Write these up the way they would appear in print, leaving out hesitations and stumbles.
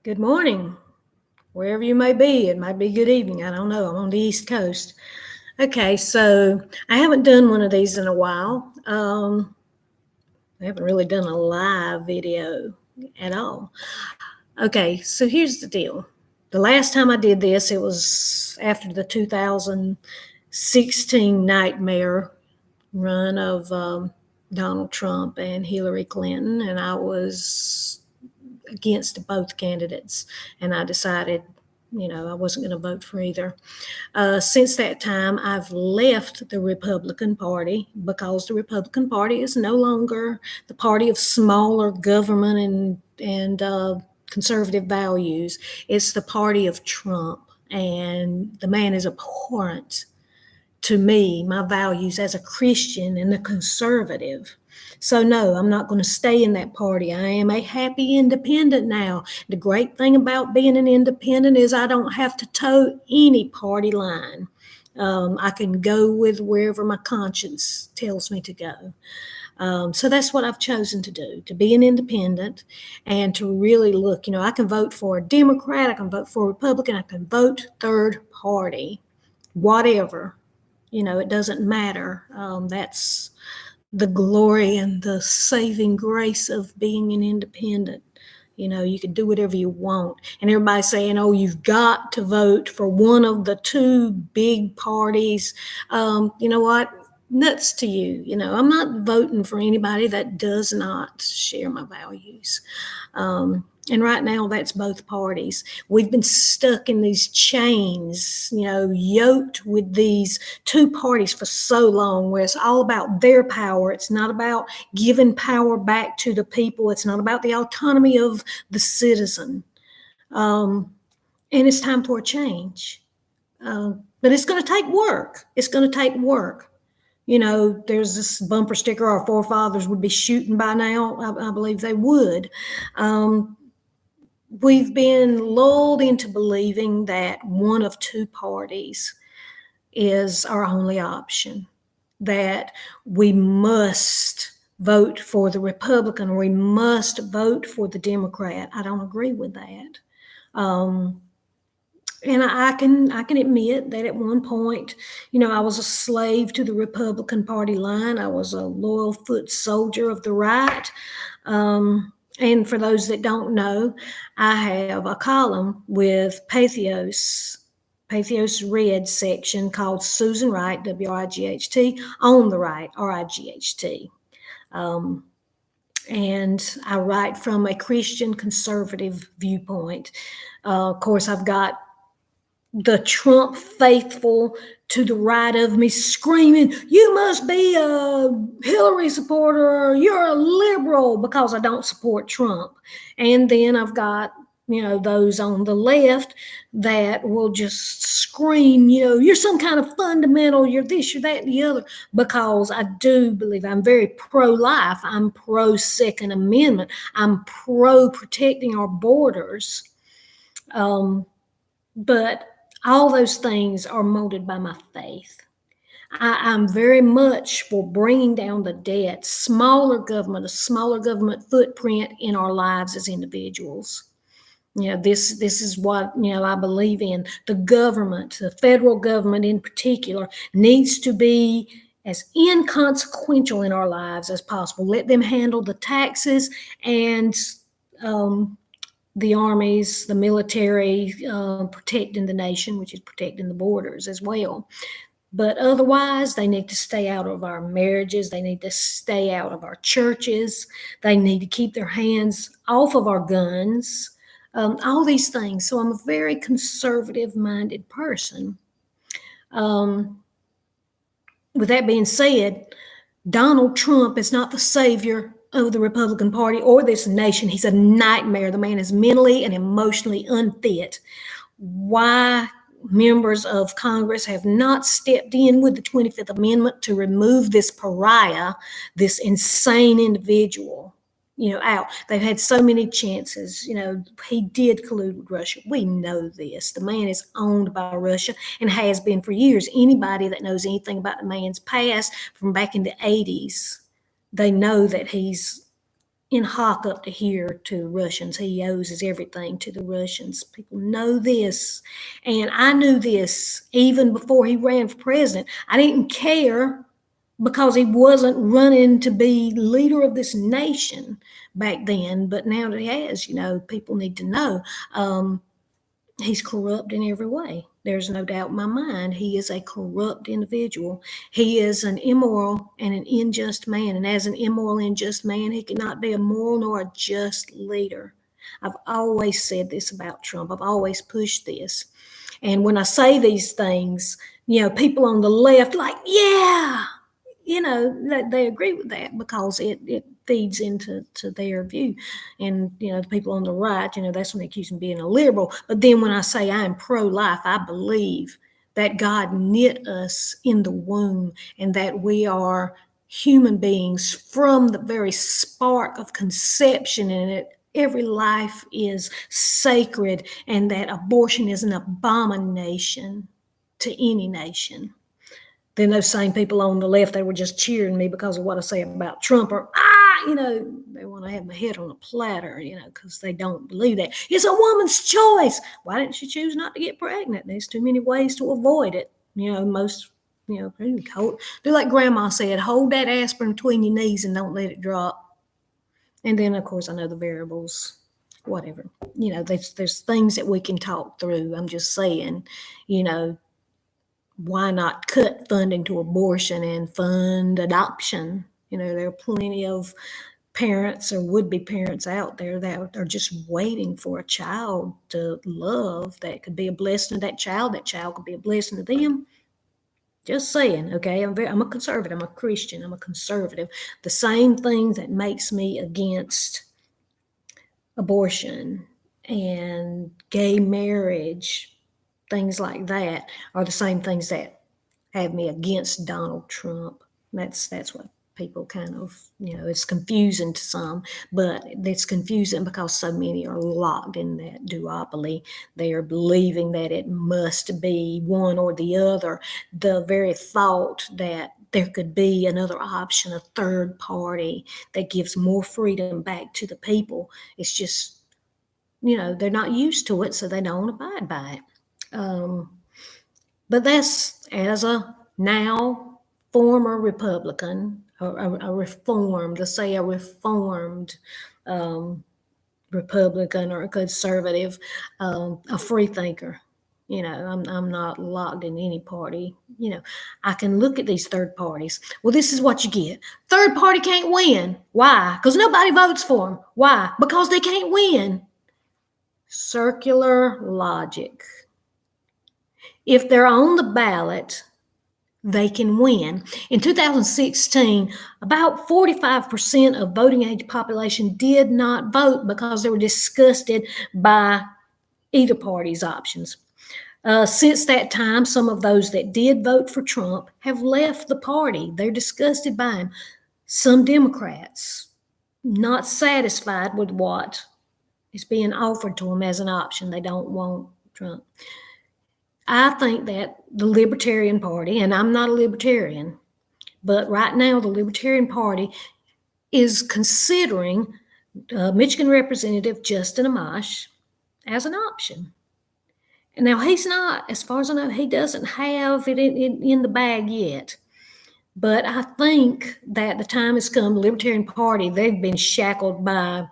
Good morning, wherever you may be. It might be good evening. I don't know. I'm on the East Coast. Okay, so I haven't done one of these in a while. I haven't really done a live video at all. Okay, so here's the deal. The last time I did this, it was after the 2016 nightmare run of Donald Trump and Hillary Clinton, and I was against both candidates, and I decided, I wasn't going to vote for either. Since that time, I've left the Republican Party because the Republican Party is no longer the party of smaller government and conservative values. It's the party of Trump, and the man is abhorrent to me, my values as a Christian and a conservative. So, no, I'm not going to stay in that party. I am a happy independent now. The great thing about being an independent is I don't have to toe any party line. I can go with wherever my conscience tells me to go. So that's what I've chosen to do, to be an independent and to really look. I can vote for a Democrat, I can vote for a Republican, I can vote third party, whatever. It doesn't matter. That's the glory and the saving grace of being an independent. You can do whatever you want. And everybody's saying, oh, you've got to vote for one of the two big parties. You know what? Nuts to you. I'm not voting for anybody that does not share my values. And right now, that's both parties. We've been stuck in these chains, yoked with these two parties for so long, where it's all about their power. It's not about giving power back to the people. It's not about the autonomy of the citizen. And it's time for a change. But it's going to take work. It's going to take work. There's this bumper sticker, our forefathers would be shooting by now. I believe they would. We've been lulled into believing that one of two parties is our only option, that we must vote for the Republican or we must vote for the Democrat. I don't agree with that. And I can admit that at one point, I was a slave to the Republican Party line. I was a loyal foot soldier of the right. And for those that don't know, I have a column with Pathos Red section called Susan Wright, W-R-I-G-H-T, on the right, R-I-G-H-T. And I write from a Christian conservative viewpoint. Of course, I've got the Trump faithful to the right of me screaming, you must be a Hillary supporter, or you're a liberal, because I don't support Trump. And then I've got, those on the left that will just scream, you're some kind of fundamental, you're this, you're that, and the other, because I do believe I'm very pro-life. I'm pro-Second Amendment. I'm pro-protecting our borders. But all those things are molded by my faith. I'm very much for bringing down the debt, a smaller government footprint in our lives as individuals. This is what, I believe in. The government, the federal government in particular, needs to be as inconsequential in our lives as possible. Let them handle the taxes and the armies, the military, protecting the nation, which is protecting the borders as well. But otherwise, they need to stay out of our marriages. They need to stay out of our churches. They need to keep their hands off of our guns, all these things. So I'm a very conservative-minded person. With that being said, Donald Trump is not the savior of the Republican Party or this nation. He's a nightmare. The man is mentally and emotionally unfit. Why members of Congress have not stepped in with the 25th Amendment to remove this pariah, this insane individual, out. They've had so many chances. He did collude with Russia. We know this. The man is owned by Russia and has been for years. Anybody that knows anything about the man's past from back in the 80s, they know that he's in hock up to here to Russians. He owes everything to the Russians. People know this. And I knew this even before he ran for president. I didn't care because he wasn't running to be leader of this nation back then. But now that he has, people need to know. He's corrupt in every way. There's no doubt in my mind. He is a corrupt individual. He is an immoral and an unjust man. And as an immoral and unjust man, he cannot be a moral nor a just leader. I've always said this about Trump. I've always pushed this. And when I say these things, people on the left, like, yeah, they agree with that because it feeds into their view. And, the people on the right, that's when they accuse me of being a liberal. But then when I say I'm pro-life, I believe that God knit us in the womb and that we are human beings from the very spark of conception, and every life is sacred, and that abortion is an abomination to any nation. Then those same people on the left, they were just cheering me because of what I say about Trump, or, they want to have my head on a platter, because they don't believe that. It's a woman's choice. Why didn't she choose not to get pregnant? There's too many ways to avoid it. Do like Grandma said, hold that aspirin between your knees and don't let it drop. And then, of course, I know the variables, whatever. There's things that we can talk through. I'm just saying, why not cut funding to abortion and fund adoption? There are plenty of parents or would-be parents out there that are just waiting for a child to love that could be a blessing to that child could be a blessing to them. Just saying, okay? I'm a conservative. I'm a Christian. I'm a conservative. The same thing that makes me against abortion and gay marriage, things like that, are the same things that have me against Donald Trump. That's what people kind of, it's confusing to some, but it's confusing because so many are locked in that duopoly. They are believing that it must be one or the other. The very thought that there could be another option, a third party that gives more freedom back to the people, it's just, they're not used to it, so they don't abide by it. But that's, as a now former Republican, a reformed Republican or a conservative, a free thinker. I'm not locked in any party. I can look at these third parties. Well, this is what you get. Third party can't win. Why? Because nobody votes for them. Why? Because they can't win. Circular logic. If they're on the ballot, they can win. In 2016, about 45% of voting age population did not vote because they were disgusted by either party's options. Since that time, some of those that did vote for Trump have left the party. They're disgusted by him. Some Democrats, not satisfied with what is being offered to them as an option. They don't want Trump. I think that the Libertarian Party, and I'm not a Libertarian, but right now the Libertarian Party is considering Michigan Representative Justin Amash as an option. Now, he's not, as far as I know, he doesn't have it in the bag yet. But I think that the time has come, the Libertarian Party, they've been shackled by,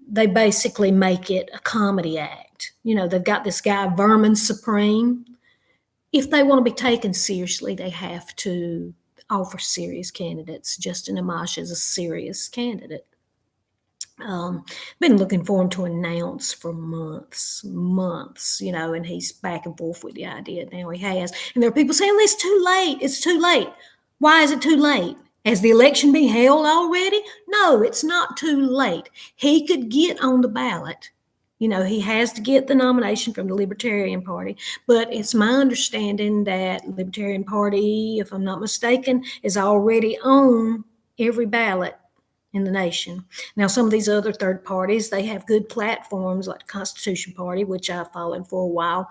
they basically make it a comedy act. They've got this guy, Vermin Supreme. If they want to be taken seriously, they have to offer serious candidates. Justin Amash is a serious candidate. Been looking for him to announce for months, and he's back and forth with the idea. Now he has. And there are people saying, it's too late. It's too late. Why is it too late? Has the election been held already? No, it's not too late. He could get on the ballot. He has to get the nomination from the Libertarian Party, but it's my understanding that the Libertarian Party, if I'm not mistaken, is already on every ballot in the nation. Now, some of these other third parties, they have good platforms like the Constitution Party, which I followed for a while,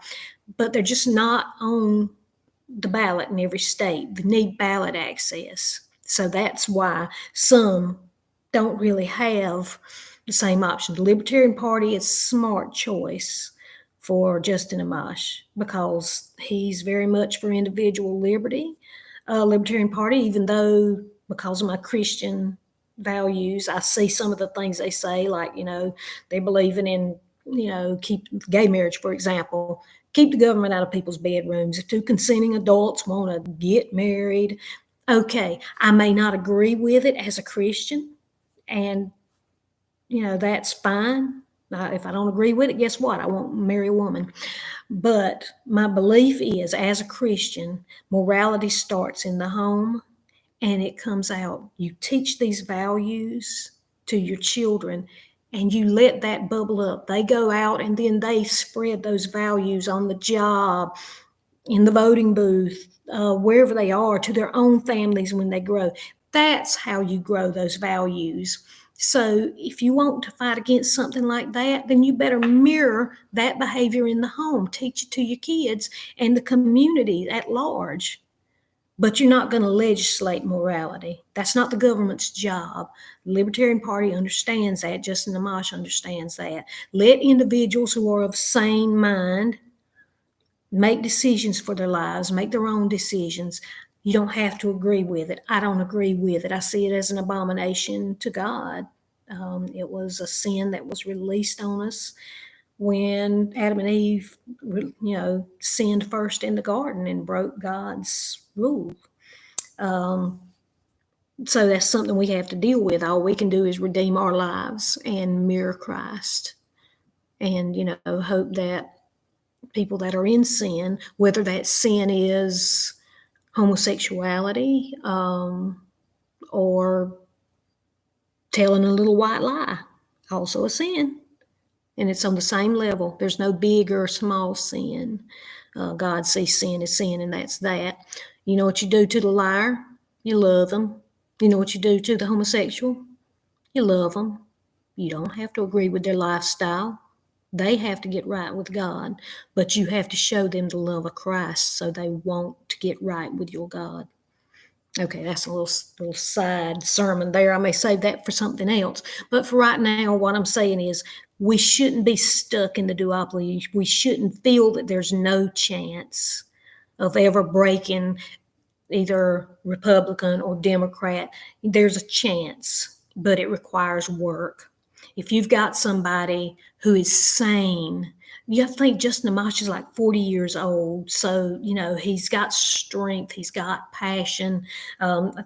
but they're just not on the ballot in every state. They need ballot access. So that's why some don't really have the same option. The Libertarian Party is a smart choice for Justin Amash because he's very much for individual liberty. Libertarian Party, even though because of my Christian values, I see some of the things they say, like, they're believing in, keep gay marriage, for example, keep the government out of people's bedrooms. If two consenting adults want to get married, okay, I may not agree with it as a Christian, and that's fine. If I don't agree with it, guess what? I won't marry a woman. But my belief is, as a Christian, morality starts in the home and it comes out. You teach these values to your children and you let that bubble up. They go out and then they spread those values on the job, in the voting booth, wherever they are, to their own families when they grow. That's how you grow those values. So if you want to fight against something like that, then you better mirror that behavior in the home, teach it to your kids and the community at large. But you're not going to legislate morality. That's not the government's job. The Libertarian Party understands that. Justin Amash understands that. Let individuals who are of sane mind make decisions for their lives, make their own decisions. You don't have to agree with it. I don't agree with it. I see it as an abomination to God. It was a sin that was released on us when Adam and Eve, sinned first in the garden and broke God's rule. So that's something we have to deal with. All we can do is redeem our lives and mirror Christ, and hope that people that are in sin, whether that sin is homosexuality, or telling a little white lie, also a sin. And it's on the same level. There's no big or small sin. God sees sin as sin, and that's that. You know what you do to the liar? You love them. You know what you do to the homosexual? You love them. You don't have to agree with their lifestyle. They have to get right with God, but you have to show them the love of Christ so they want to get right with your God. Okay, that's a little side sermon there. I may save that for something else. But for right now, what I'm saying is we shouldn't be stuck in the duopoly. We shouldn't feel that there's no chance of ever breaking either Republican or Democrat. There's a chance, but it requires work. If you've got somebody who is sane, you have to think Justin Amash is like 40 years old. So, he's got strength, he's got passion,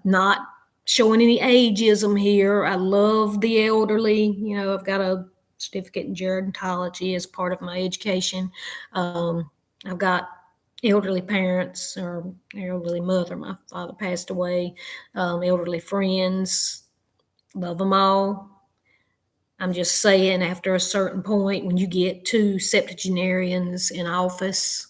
not showing any ageism here. I love the elderly. I've got a certificate in gerontology as part of my education. I've got elderly parents or elderly mother. My father passed away. Elderly friends, love them all. I'm just saying, after a certain point, when you get two septuagenarians in office,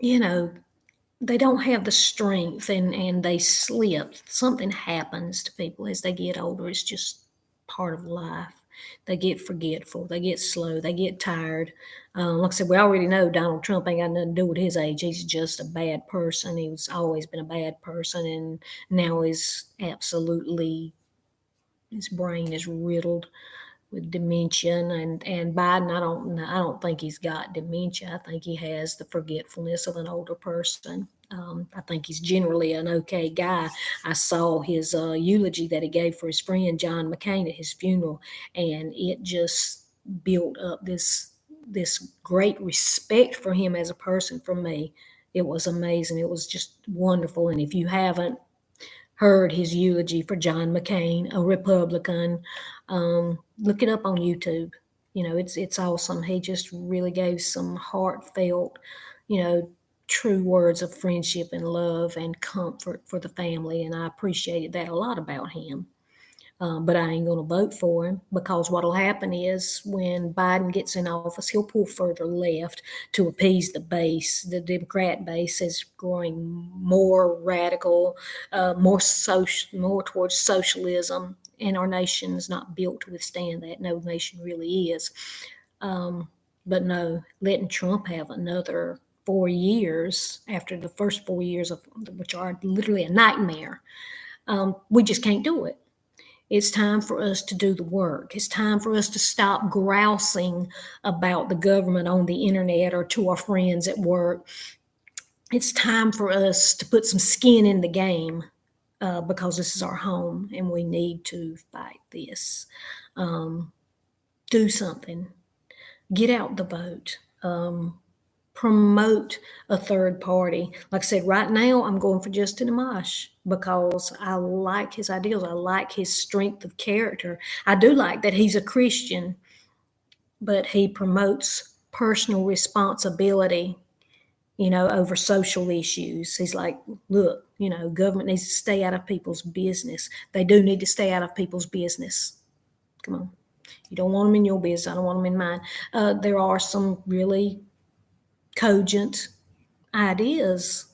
they don't have the strength and they slip. Something happens to people as they get older. It's just part of life. They get forgetful. They get slow. They get tired. Like I said, we already know Donald Trump ain't got nothing to do with his age. He's just a bad person. He's always been a bad person, and now he's absolutely, his brain is riddled with dementia. And Biden, I don't think he's got dementia. I think he has the forgetfulness of an older person. I think he's generally an okay guy. I saw his eulogy that he gave for his friend John McCain at his funeral, and it just built up this great respect for him as a person from me. It was amazing. It was just wonderful. And if you haven't heard his eulogy for John McCain, a Republican, look it up on YouTube. It's awesome. He just really gave some heartfelt, true words of friendship and love and comfort for the family, and I appreciated that a lot about him. But I ain't going to vote for him, because what'll happen is when Biden gets in office, he'll pull further left to appease the base. The Democrat base is growing more radical, more towards socialism, and our nation is not built to withstand that. No nation really is. But no, letting Trump have another 4 years after the first 4 years, of which are literally a nightmare, we just can't do it. It's time for us to do the work. It's time for us to stop grousing about the government on the internet or to our friends at work. It's time for us to put some skin in the game, because this is our home and we need to fight this. Do something. Get out the vote. Promote a third party. Like I said, right now I'm going for Justin Amash because I like his ideals. I like his strength of character. I do like that he's a Christian, but he promotes personal responsibility, over social issues. He's like, look, government needs to stay out of people's business. They do need to stay out of people's business. Come on. You don't want them in your business. I don't want them in mine. There are some really cogent ideas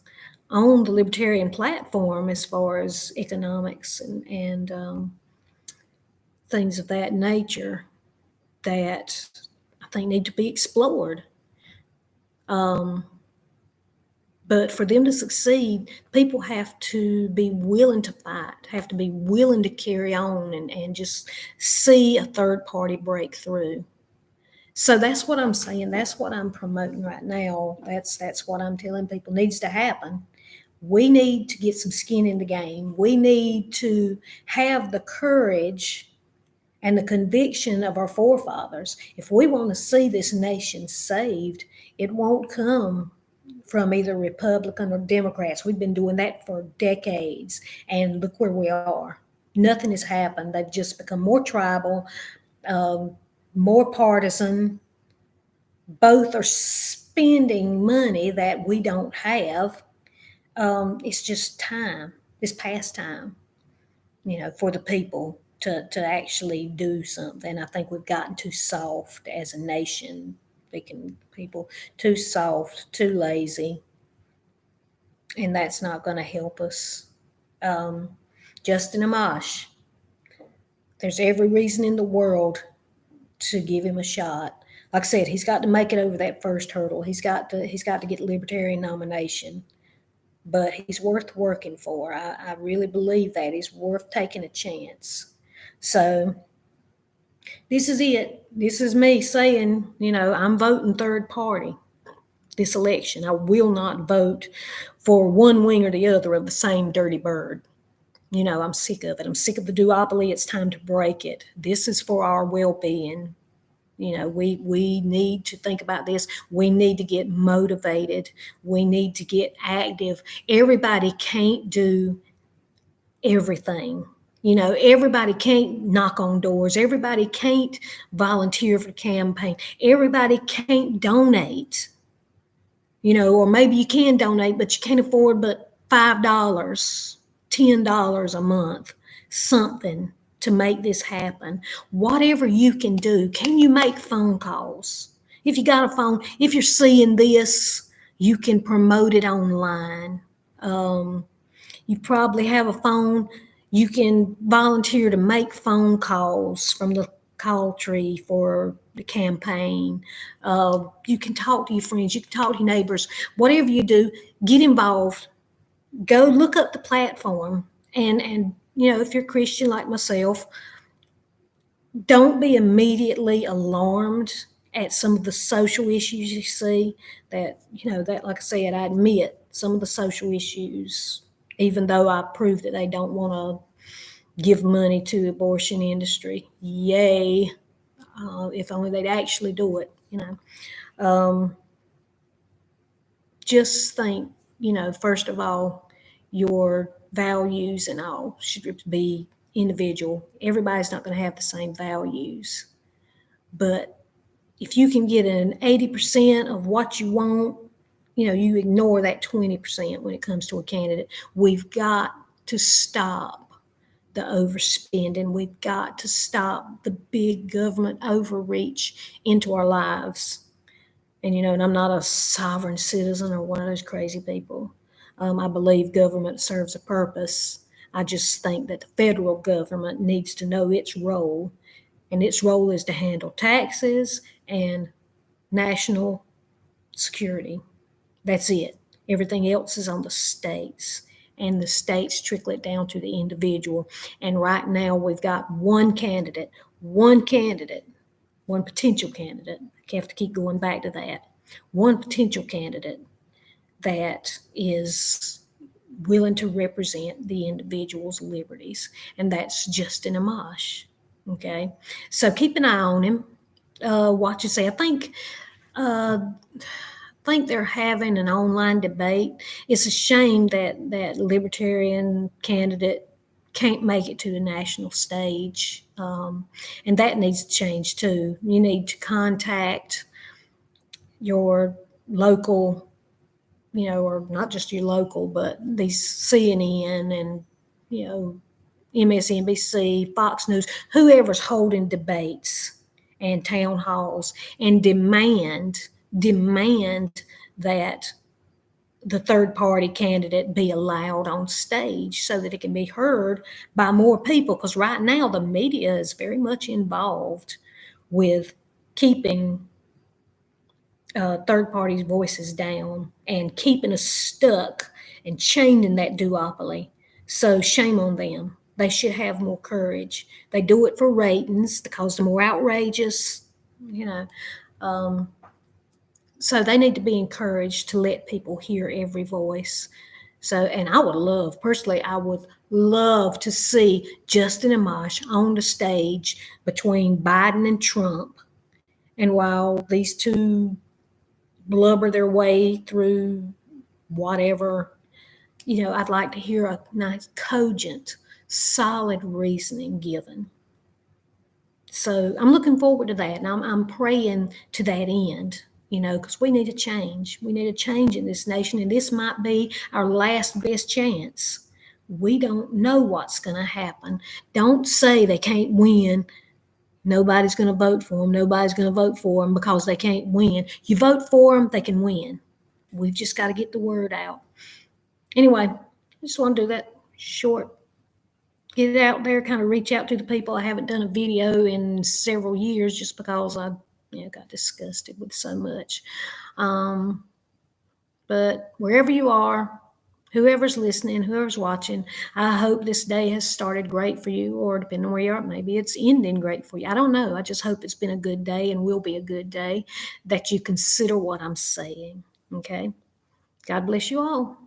on the libertarian platform as far as economics and things of that nature that I think need to be explored. But for them to succeed, people have to be willing to fight, have to be willing to carry on and just see a third party break through. So that's what I'm saying. That's what I'm promoting right now. That's what I'm telling people needs to happen. We need to get some skin in the game. We need to have the courage and the conviction of our forefathers. If we want to see this nation saved, it won't come from either Republican or Democrats. We've been doing that for decades, and look where we are. Nothing has happened. They've just become more tribal, more partisan. Both are spending money that we don't have. It's just time. It's past time, for the people to actually do something. I think we've gotten too soft as a nation, speaking people, too soft, too lazy, and that's not going to help us. Justin Amash, there's every reason in the world to give him a shot. Like I said, he's got to make it over that first hurdle. He's got to get the libertarian nomination, but he's worth working for. I really believe that he's worth taking a chance. So this is it. This is me saying, I'm voting third party this election. I will not vote for one wing or the other of the same dirty bird. I'm sick of it. I'm sick of the duopoly. It's time to break it. This is for our well-being. We need to think about this. We need to get motivated. We need to get active. Everybody can't do everything. Everybody can't knock on doors. Everybody can't volunteer for the campaign. Everybody can't donate. Or maybe you can donate, but you can't afford but $5, $10 a month, something to make this happen. Whatever you can do, can you make phone calls? If you got a phone, if you're seeing this, you can promote it online. You probably have a phone. You can volunteer to make phone calls from the call tree for the campaign. You can talk to your friends. You can talk to your neighbors. Whatever you do, get involved. Go look up the platform. And if you're Christian like myself, don't be immediately alarmed at some of the social issues you see. That like I said, I admit some of the social issues, even though I prove that they don't want to give money to the abortion industry. Yay. If only they'd actually do it, just think, first of all, your values and all should be individual. Everybody's not going to have the same values. But if you can get an 80% of what you want, you ignore that 20% when it comes to a candidate. We've got to stop the overspending. We've got to stop the big government overreach into our lives. And I'm not a sovereign citizen or one of those crazy people. I believe government serves a purpose. I just think that the federal government needs to know its role, and its role is to handle taxes and national security. That's it. Everything else is on the states. and the states trickle it down to the individual. And right now we've got one candidate, one candidate, one potential candidate. I have to keep going back to that. One potential candidate that is willing to represent the individual's liberties, and that's Justin Amash. Okay, so keep an eye on him. Watch and see. I think they're having an online debate. It's a shame that libertarian candidate can't make it to the national stage, and that needs to change too. You need to contact your local, or not just your local, but these CNN and MSNBC, Fox News, whoever's holding debates and town halls, and demand that the third party candidate be allowed on stage so that it can be heard by more people. Because right now the media is very much involved with keeping third parties' voices down and keeping us stuck and chained in that duopoly. So shame on them. They should have more courage. They do it for ratings because they're more outrageous, you know. So they need to be encouraged to let people hear every voice. So, and I would love to see Justin Amash on the stage between Biden and Trump. And while these two blubber their way through whatever, I'd like to hear a nice, cogent, solid reasoning given. So I'm looking forward to that, and I'm praying to that end, because we need a change. We need a change in this nation, and this might be our last best chance. We don't know what's going to happen. Don't say they can't win. Nobody's going to vote for them. Nobody's going to vote for them because they can't win. You vote for them, they can win. We've just got to get the word out. Anyway, I just want to do that short, get it out there, kind of reach out to the people. I haven't done a video in several years just because I got disgusted with so much. But wherever you are, whoever's listening, whoever's watching, I hope this day has started great for you, or depending on where you are, maybe it's ending great for you. I don't know. I just hope it's been a good day and will be a good day, that you consider what I'm saying. Okay? God bless you all.